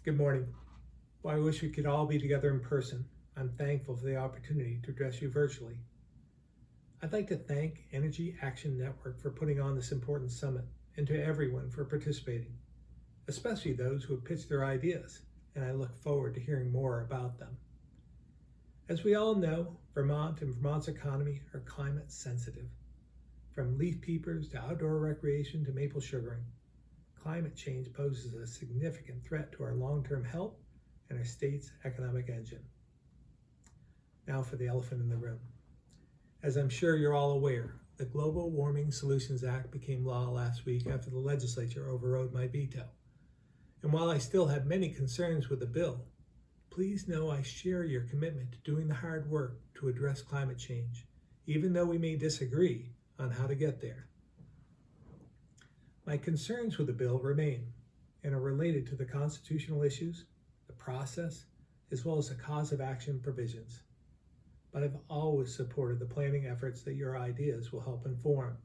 Good morning. Well, I wish we could all be together in person. I'm thankful for the opportunity to address you virtually. I'd like to thank Energy Action Network for putting on this important summit and to everyone for participating, especially those who have pitched their ideas, and I look forward to hearing more about them. As we all know, Vermont and Vermont's economy are climate sensitive. From leaf peepers to outdoor recreation to maple sugaring, climate change poses a significant threat to our long-term health and our state's economic engine. Now for the elephant in the room. As I'm sure you're all aware, the Global Warming Solutions Act became law last week after the legislature overrode my veto. And while I still have many concerns with the bill, please know I share your commitment to doing the hard work to address climate change, even though we may disagree on how to get there. My concerns with the bill remain and are related to the constitutional issues, the process, as well as the cause of action provisions. But I've always supported the planning efforts that your ideas will help inform.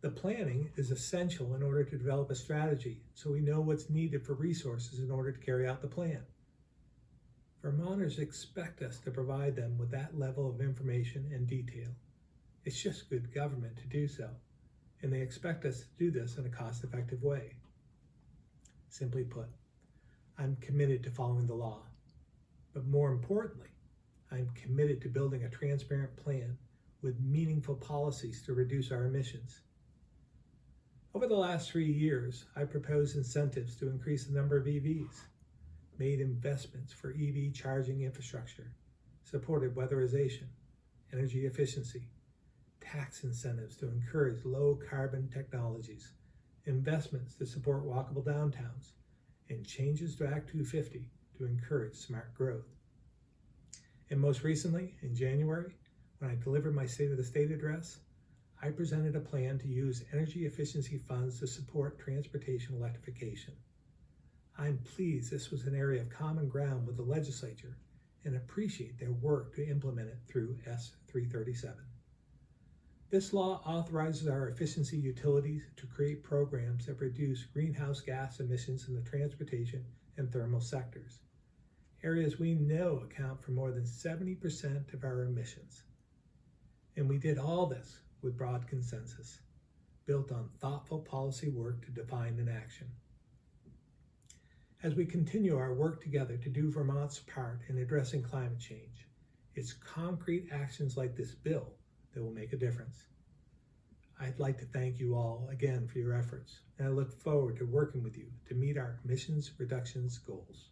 The planning is essential in order to develop a strategy so we know what's needed for resources in order to carry out the plan. Vermonters expect us to provide them with that level of information and detail. It's just good government to do so, and they expect us to do this in a cost-effective way. Simply put, I'm committed to following the law, but more importantly, I'm committed to building a transparent plan with meaningful policies to reduce our emissions. Over the last 3 years, I've proposed incentives to increase the number of EVs, made investments for EV charging infrastructure, supported weatherization, energy efficiency, tax incentives to encourage low carbon technologies, investments to support walkable downtowns, and changes to Act 250 to encourage smart growth. And most recently, in January, when I delivered my State of the State address, I presented a plan to use energy efficiency funds to support transportation electrification. I'm pleased this was an area of common ground with the legislature and appreciate their work to implement it through S 337. This law authorizes our efficiency utilities to create programs that reduce greenhouse gas emissions in the transportation and thermal sectors, areas we know account for more than 70% of our emissions. And we did all this with broad consensus, built on thoughtful policy work to define an action. As we continue our work together to do Vermont's part in addressing climate change, it's concrete actions like this bill that will make a difference. I'd like to thank you all again for your efforts, and I look forward to working with you to meet our emissions reductions goals.